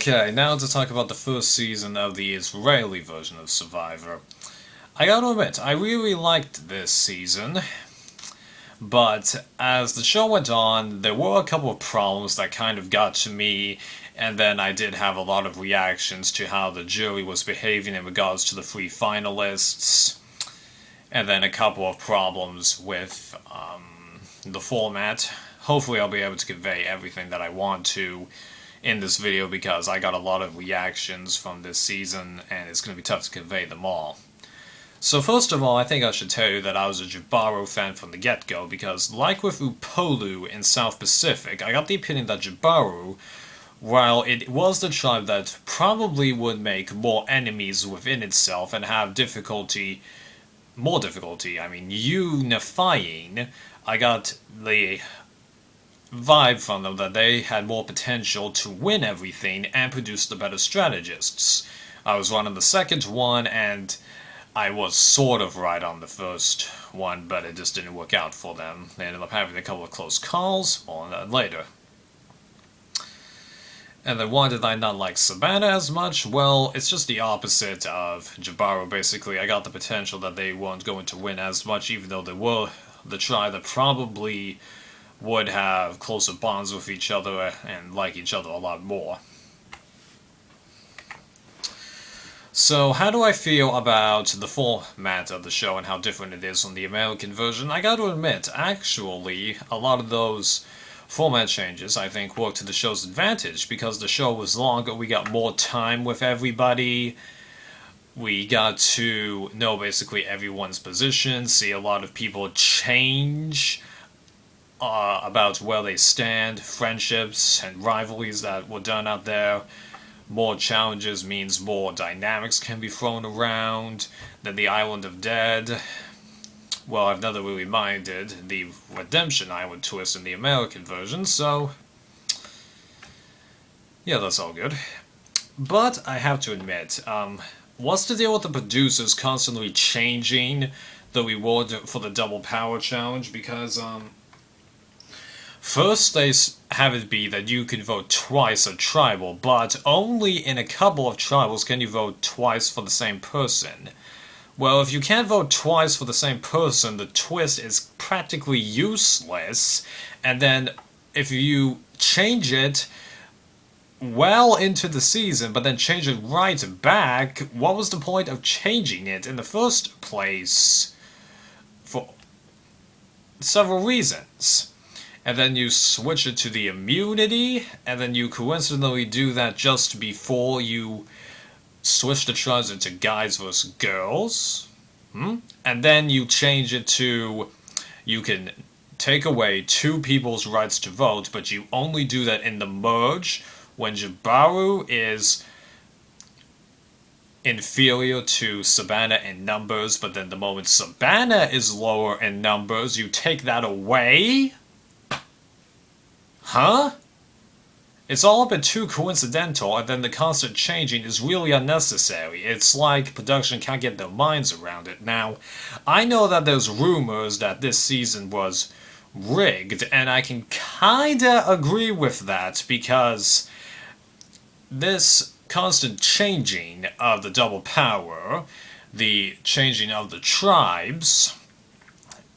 Okay, now to talk about the first season of the Israeli version of Survivor. I gotta admit, I really liked this season, but as the show went on, there were a couple of problems that kind of got to me, and then I did have a lot of reactions to how the jury was behaving in regards to the three finalists, and then a couple of problems with the format. Hopefully, I'll be able to convey everything that I want to in this video because I got a lot of reactions from this season and it's going to be tough to convey them all. So first of all, I think I should tell you that I was a Jabaro fan from the get-go because, like with Upolu in South Pacific, I got the opinion that Jabaro, while it was the tribe that probably would make more enemies within itself and have more difficulty, unifying, I got the vibe from them that they had more potential to win everything and produce the better strategists. I was running the second one and I was sort of right on the first one, but it just didn't work out for them. They ended up having a couple of close calls, more on that later. And then why did I not like Savannah as much? Well, it's just the opposite of Jabaro, basically. I got the potential that they weren't going to win as much, even though they were the tribe that probably would have closer bonds with each other and like each other a lot more. So, how do I feel about the format of the show and how different it is from the American version? I gotta admit, actually, a lot of those format changes, I think, worked to the show's advantage because the show was longer, we got more time with everybody, we got to know basically everyone's position, see a lot of people change about where they stand, friendships and rivalries that were done out there. More challenges means more dynamics can be thrown around than the Island of Dead. Well, I've never really minded the Redemption Island twist in the American version, so yeah, that's all good. But I have to admit, what's the deal with the producers constantly changing the reward for the double power challenge? Because first, they have it be that you can vote twice a tribal, but only in a couple of tribals can you vote twice for the same person. Well, if you can't vote twice for the same person, the twist is practically useless, and then if you change it well into the season, but then change it right back, what was the point of changing it in the first place? For several reasons. And then you switch it to the immunity, and then you coincidentally do that just before you switch the tribes into guys versus girls. And then you change it to you can take away two people's rights to vote, but you only do that in the merge when Jabaru is inferior to Savannah in numbers, but then the moment Savannah is lower in numbers, you take that away? Huh? It's all a bit too coincidental, and then the constant changing is really unnecessary. It's like production can't get their minds around it. Now, I know that there's rumors that this season was rigged, and I can kinda agree with that, because this constant changing of the double power, the changing of the tribes,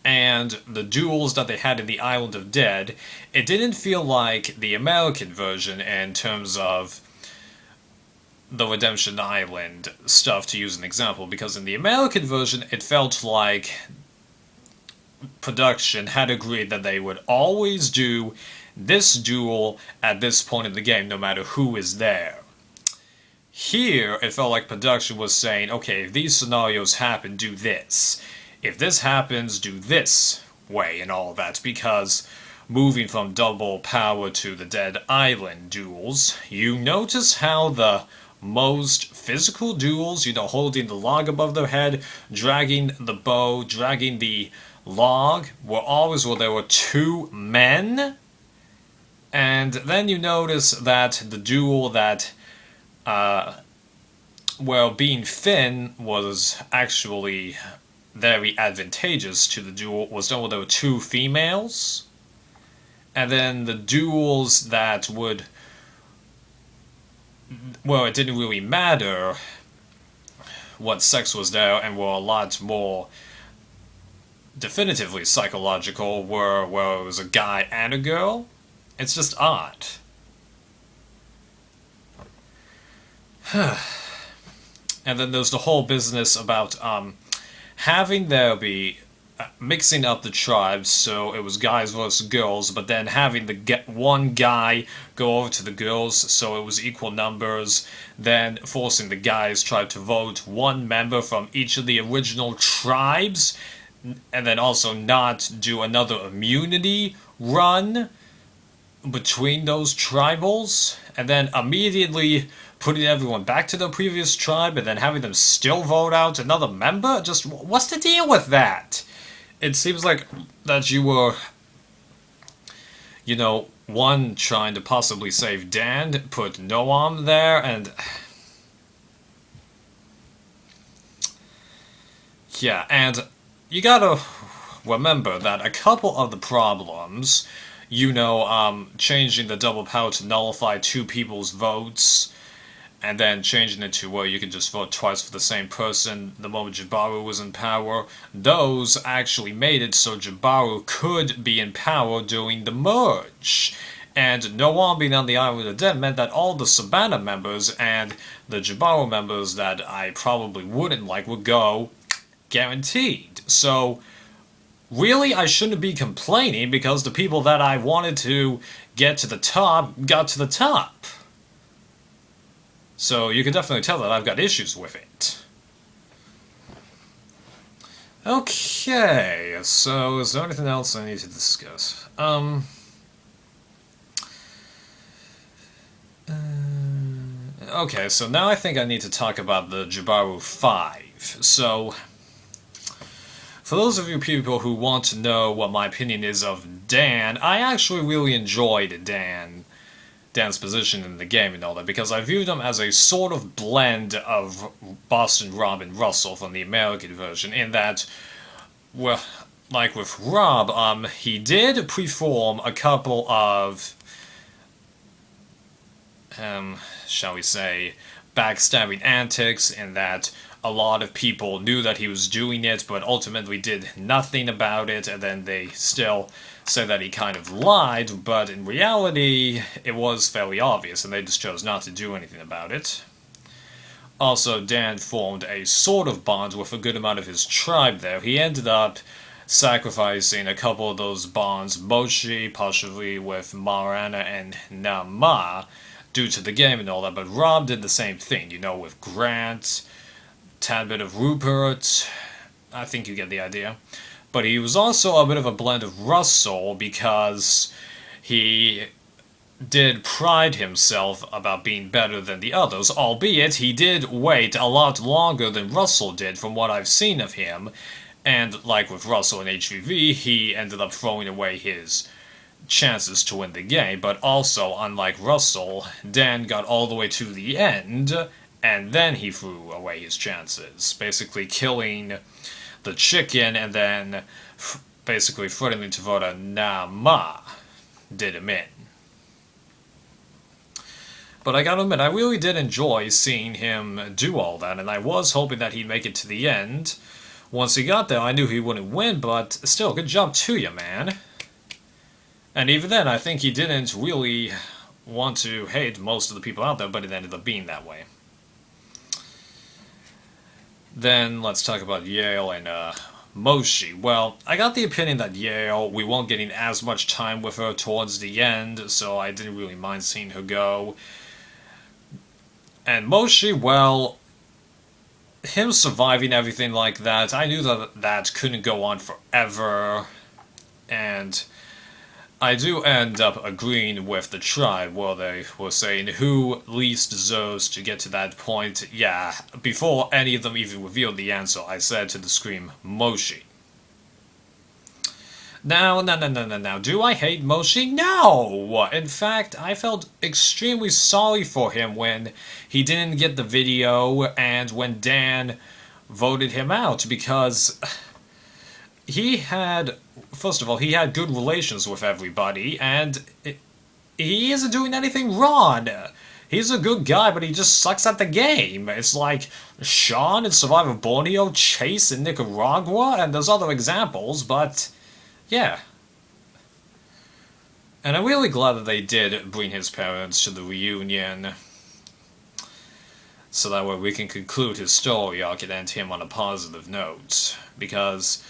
and the duels that they had in the Island of Dead, it didn't feel like the American version in terms of the Redemption Island stuff, to use an example, because in the American version it felt like production had agreed that they would always do this duel at this point in the game, no matter who is there. Here, it felt like production was saying, okay, if these scenarios happen, do this. If this happens, do this way and all that, because moving from double power to the Dead Island duels, you notice how the most physical duels, holding the log above their head, dragging the bow, dragging the log, were always where there were two men. And then you notice that the duel that, being thin was actually very advantageous to the duel was done where there were two females. And then the duels that would well, it didn't really matter what sex was there, and were a lot more definitively psychological, where it was a guy and a girl. It's just odd. And then there's the whole business about having there be mixing up the tribes, so it was guys versus girls, but then having one guy go over to the girls, so it was equal numbers, then forcing the guys tribe to vote one member from each of the original tribes, and then also not do another immunity run between those tribals, and then immediately putting everyone back to their previous tribe, and then having them still vote out another member? Just, what's the deal with that? It seems like that you were, one trying to possibly save Dan, put Noam there, and... yeah, and you gotta remember that a couple of the problems, changing the double power to nullify two people's votes, and then changing it to where you can just vote twice for the same person the moment Jabaru was in power, those actually made it so Jabaru could be in power during the merge. And Noam being on the Island of the Dead meant that all the Sabana members and the Jabaru members that I probably wouldn't like would go guaranteed. So, really, I shouldn't be complaining because the people that I wanted to get to the top got to the top. So you can definitely tell that I've got issues with it. Okay, so is there anything else I need to discuss? Okay, so now I think I need to talk about the Jabaru 5. So, for those of you people who want to know what my opinion is of Dan, I actually really enjoyed Dan's position in the game and all that, because I viewed him as a sort of blend of Boston Rob and Russell from the American version, in that, well, like with Rob, he did perform a couple of, shall we say, backstabbing antics, in that a lot of people knew that he was doing it, but ultimately did nothing about it, and then they still say that he kind of lied, but in reality, it was fairly obvious, and they just chose not to do anything about it. Also, Dan formed a sort of bond with a good amount of his tribe there. He ended up sacrificing a couple of those bonds, Moshi, possibly with Marana and Nama, due to the game and all that, but Rob did the same thing, with Grant, tad bit of Rupert, I think you get the idea. But he was also a bit of a blend of Russell, because he did pride himself about being better than the others, albeit he did wait a lot longer than Russell did from what I've seen of him, and like with Russell in HVV, he ended up throwing away his chances to win the game, but also, unlike Russell, Dan got all the way to the end, and then he threw away his chances, basically killing the chicken, and then basically threatening to vote a Nama did him in. But I gotta admit, I really did enjoy seeing him do all that, and I was hoping that he'd make it to the end. Once he got there, I knew he wouldn't win, but still, good job to you, man. And even then, I think he didn't really want to hate most of the people out there, but it ended up being that way. Then let's talk about Yale and Moshi. Well, I got the opinion that Yale, we weren't getting as much time with her towards the end, so I didn't really mind seeing her go. And Moshi, well, him surviving everything like that, I knew that that couldn't go on forever, and I do end up agreeing with the tribe where they were saying who least deserves to get to that point. Yeah, before any of them even revealed the answer, I said to the scream, Moshi. Now, do I hate Moshi? No! In fact, I felt extremely sorry for him when he didn't get the video and when Dan voted him out, because he had, first of all, he had good relations with everybody, and he isn't doing anything wrong. he's a good guy, but he just sucks at the game. It's like Sean in Survivor Borneo, Chase in Nicaragua, and there's other examples, but yeah. And I'm really glad that they did bring his parents to the reunion, so that way we can conclude his story arc and end him on a positive note. Because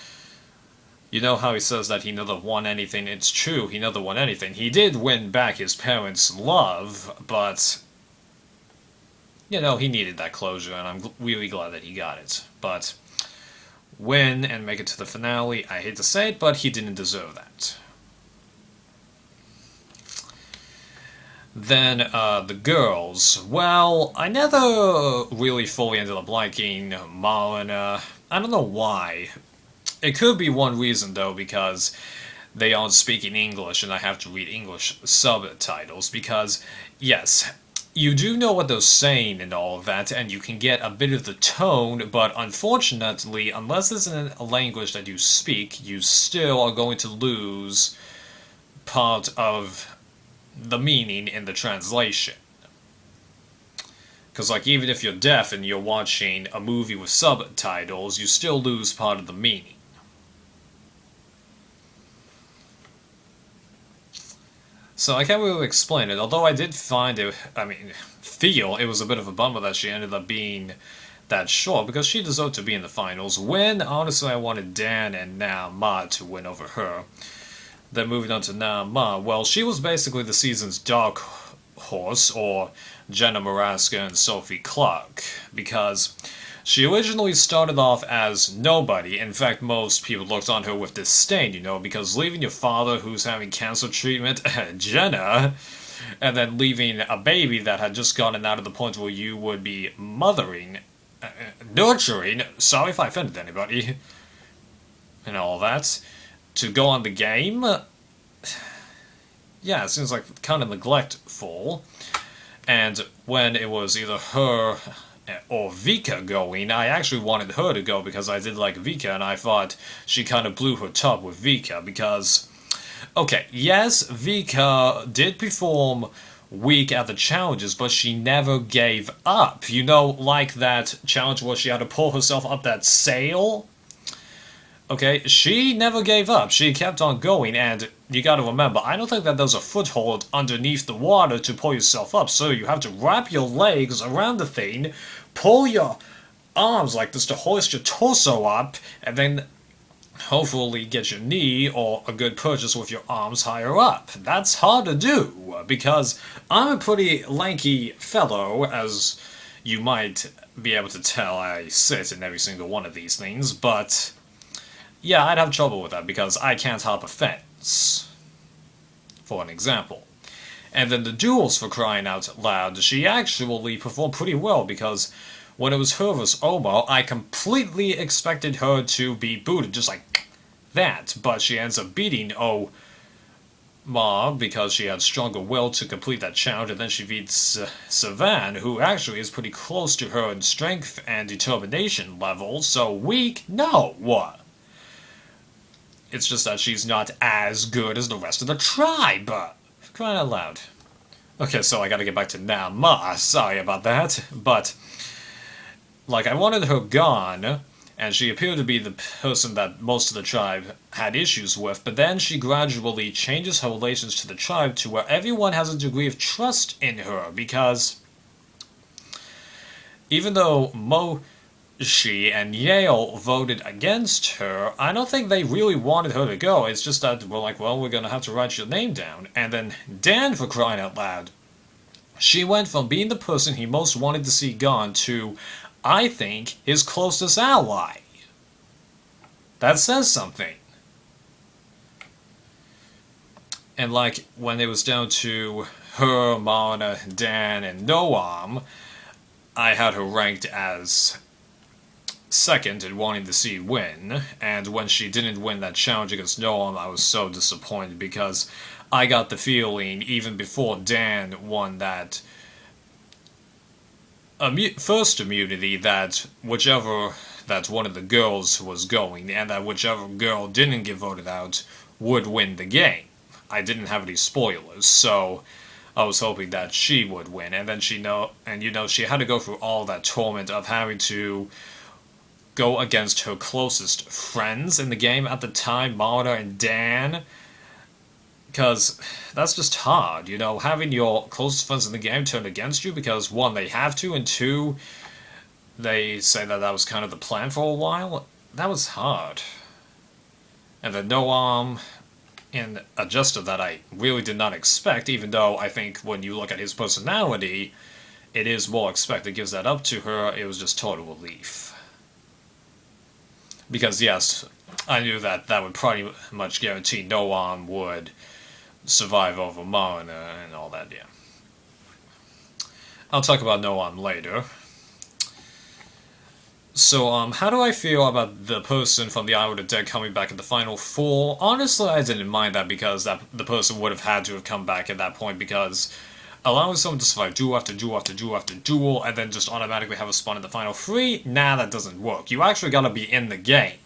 you know how he says that he never won anything? It's true, he never won anything. He did win back his parents' love, but you know, he needed that closure, and I'm really glad that he got it. But win and make it to the finale, I hate to say it, but he didn't deserve that. Then, the girls. Well, I never really fully ended up liking Marina. I don't know why. It could be one reason, though, because they aren't speaking English and I have to read English subtitles. Because, yes, you do know what they're saying and all of that, and you can get a bit of the tone, but unfortunately, unless it's in a language that you speak, you still are going to lose part of the meaning in the translation. Because, like, even if you're deaf and you're watching a movie with subtitles, you still lose part of the meaning. So I can't really explain it, although I did find it, feel it was a bit of a bummer that she ended up being that short, because she deserved to be in the finals. When, honestly, I wanted Dan and Na to win over her. Then moving on to Na, well, she was basically the season's dark horse, or Jenna Maraska and Sophie Clark, because she originally started off as nobody. In fact, most people looked on her with disdain, you know, because leaving your father who's having cancer treatment, Jenna, and then leaving a baby that had just gotten out of the point where you would be mothering, nurturing, sorry if I offended anybody, and all that, to go on the game, yeah, it seems like kind of neglectful. And when it was either her or Vika going, I actually wanted her to go because I did like Vika, and I thought she kind of blew her top with Vika because, okay, yes, Vika did perform weak at the challenges, but she never gave up. You know, like that challenge where she had to pull herself up that sail? Okay, she never gave up. She kept on going, and you gotta remember, I don't think that there's a foothold underneath the water to pull yourself up, so you have to wrap your legs around the thing, pull your arms like this to hoist your torso up, and then hopefully get your knee or a good purchase with your arms higher up. That's hard to do, because I'm a pretty lanky fellow, as you might be able to tell. I sit in every single one of these things, but yeah, I'd have trouble with that because I can't hop a fence, for an example. And then the duels, for crying out loud, she actually performed pretty well because when it was her versus Omo, I completely expected her to be booted just like that, but she ends up beating Oma because she had stronger will to complete that challenge, and then she beats Savan, who actually is pretty close to her in strength and determination level, so weak? No! What? It's just that she's not as good as the rest of the tribe. Crying out loud. Okay, so I gotta get back to Nama. Sorry about that. But, like, I wanted her gone, and she appeared to be the person that most of the tribe had issues with, but then she gradually changes her relations to the tribe to where everyone has a degree of trust in her, because even though Moshi and Yale voted against her, I don't think they really wanted her to go. It's just that we're like, well, we're gonna have to write your name down. And then Dan, for crying out loud, she went from being the person he most wanted to see gone to, I think, his closest ally. That says something. And like, when it was down to her, Mana, Dan, and Noam, I had her ranked as second and wanting to see win, and when she didn't win that challenge against Noam, I was so disappointed because I got the feeling, even before Dan won that first immunity, that whichever that one of the girls was going, and that whichever girl didn't get voted out would win the game. I didn't have any spoilers, so I was hoping that she would win, and then she had to go through all that torment of having to go against her closest friends in the game at the time, Marta and Dan, because that's just hard, having your closest friends in the game turn against you because one, they have to, and two, they say that was kind of the plan for a while. That was hard. And then Noam in a gesture that I really did not expect, even though I think when you look at his personality, it is more expected, gives that up to her. It was just total relief. Because yes, I knew that would pretty much guarantee Noam would survive over Marina and all that, yeah. I'll talk about Noam later. So, how do I feel about the person from the Isle of the Dead coming back in the final four? Honestly, I didn't mind that because the person would have had to have come back at that point, because allowing someone to survive duel after duel after duel after duel and then just automatically have a spawn in the final three, nah, that doesn't work. You actually gotta be in the game.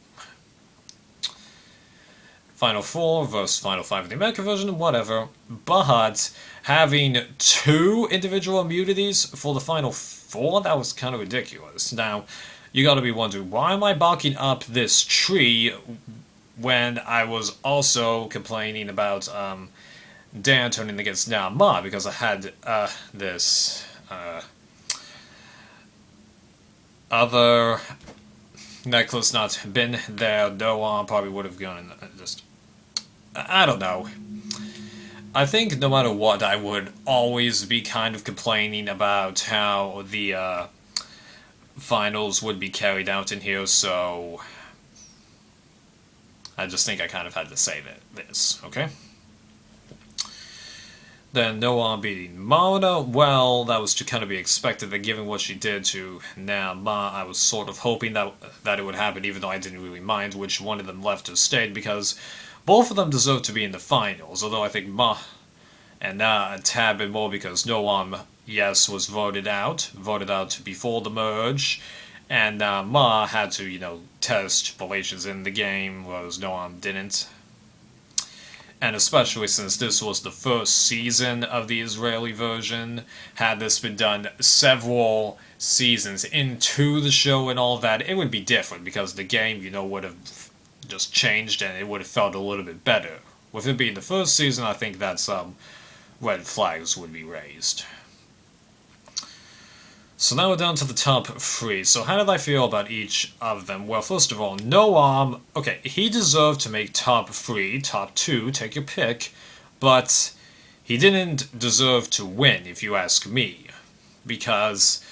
Final 4 versus Final 5 in the American version, whatever. But having 2 individual immunities for the Final 4, that was kind of ridiculous. Now, you gotta be wondering, why am I barking up this tree when I was also complaining about Dan turning against Nama, because I had this other necklace not been there, no one probably would have gone and just... I don't know. I think no matter what, I would always be kind of complaining about how the finals would be carried out in here, so I just think I kind of had to say this, okay? Then Noam beating Marina, well, that was to kind of be expected, that given what she did to Nama, I was sort of hoping that it would happen, even though I didn't really mind which one of them left or stayed, because both of them deserve to be in the finals, although I think Ma and Na a tad bit more, because Noam, yes, was voted out before the merge, and Ma had to, test relations in the game, whereas Noam didn't. And especially since this was the first season of the Israeli version, had this been done several seasons into the show and all that, it would be different, because the game, would have just changed and it would have felt a little bit better. With it being the first season, I think that some red flags would be raised. So now we're down to the top 3. So how did I feel about each of them? Well, first of all, Noam, okay, he deserved to make top 3, top 2, take your pick, but he didn't deserve to win, if you ask me, because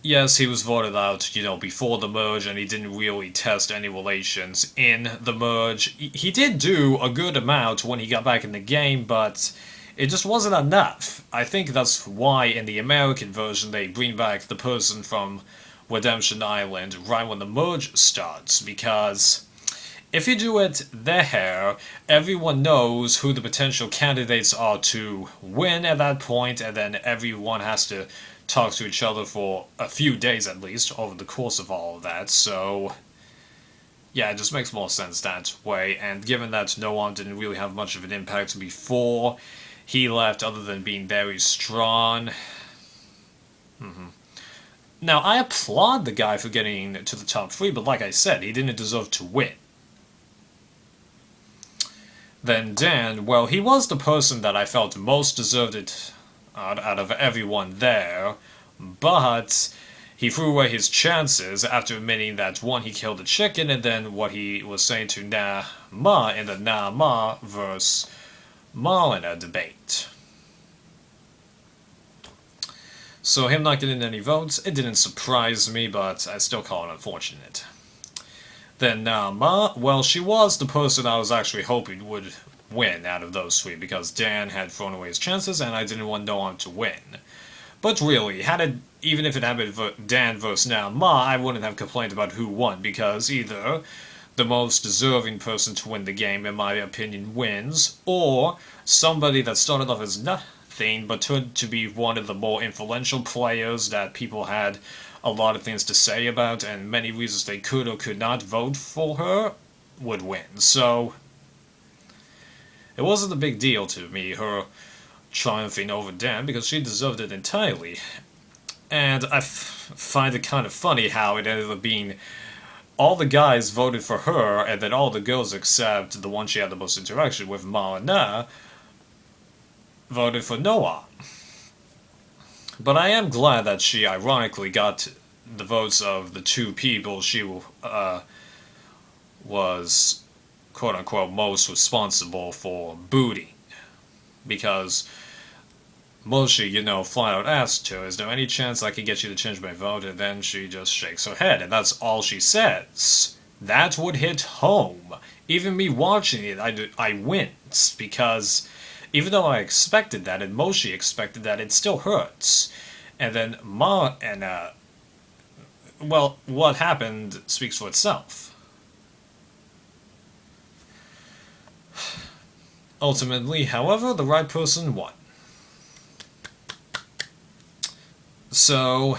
yes, he was voted out, before the merge, and he didn't really test any relations in the merge. He did do a good amount when he got back in the game, but it just wasn't enough. I think that's why in the American version they bring back the person from Redemption Island right when the merge starts, because if you do it there, everyone knows who the potential candidates are to win at that point, and then everyone has to talk to each other for a few days at least over the course of all of that, so yeah, it just makes more sense that way. And given that Noam didn't really have much of an impact before he left, other than being very strong. Now, I applaud the guy for getting to the top 3, but like I said, he didn't deserve to win. Then Dan, well, he was the person that I felt most deserved it out of everyone there, but he threw away his chances after admitting that, one, he killed a chicken, and then what he was saying to Na-Ma in the Na-Ma versus Marina debate. So him not getting any votes, it didn't surprise me, but I still call it unfortunate. Then Na-Ma, well, she was the person I was actually hoping would win out of those 3, because Dan had thrown away his chances and I didn't want Noam to win. But really, even if it had been Dan versus Na-Ma, I wouldn't have complained about who won, because either the most deserving person to win the game, in my opinion, wins, or somebody that started off as nothing but turned to be one of the more influential players that people had a lot of things to say about, and many reasons they could or could not vote for her, would win. So It wasn't a big deal to me, her triumphing over Dan, because she deserved it entirely. And I find it kind of funny how it ended up being all the guys voted for her, and then all the girls except the one she had the most interaction with, Ma and Na, voted for Noah. But I am glad that she ironically got the votes of the two people she was quote unquote most responsible for booting. Because Moshi, flat out asked her, "Is there any chance I can get you to change my vote?" And then she just shakes her head, and that's all she says. That would hit home. Even me watching it, I winced, because even though I expected that, and Moshi expected that, it still hurts. And then well, what happened speaks for itself. Ultimately, however, the right person won. So,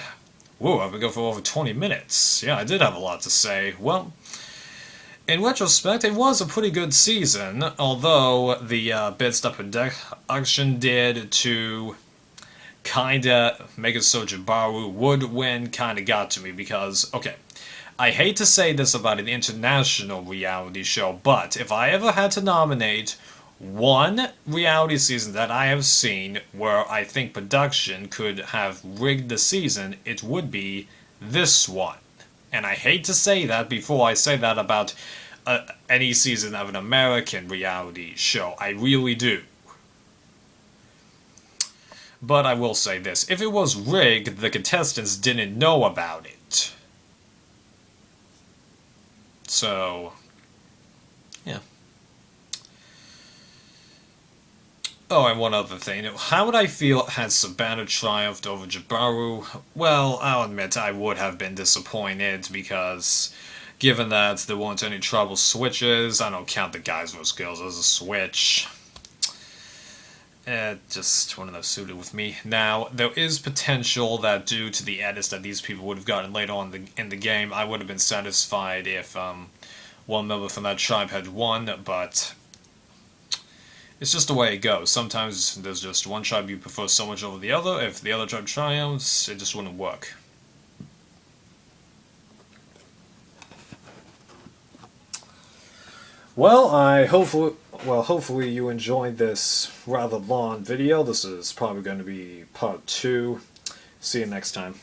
whoa, I've been going for over 20 minutes. Yeah, I did have a lot to say. Well, in retrospect, it was a pretty good season, although the bits that production did to kinda make it so Jabaru would win kinda got to me, because, okay, I hate to say this about an international reality show, but if I ever had to nominate one reality season that I have seen where I think production could have rigged the season, it would be this one. And I hate to say that before I say that about any season of an American reality show. I really do. But I will say this. If it was rigged, the contestants didn't know about it. So, yeah. Oh, and one other thing. How would I feel had Savannah triumphed over Jabaru? Well, I'll admit I would have been disappointed, because given that there weren't any trouble switches, I don't count the guys versus girls as a switch. Just one of those suited with me. Now, there is potential that due to the edits that these people would have gotten later on in the game, I would have been satisfied if one member from that tribe had won, but it's just the way it goes. Sometimes there's just one tribe you prefer so much over the other. If the other tribe triumphs, it just wouldn't work. Well, hopefully you enjoyed this rather long video. This is probably going to be part 2. See you next time.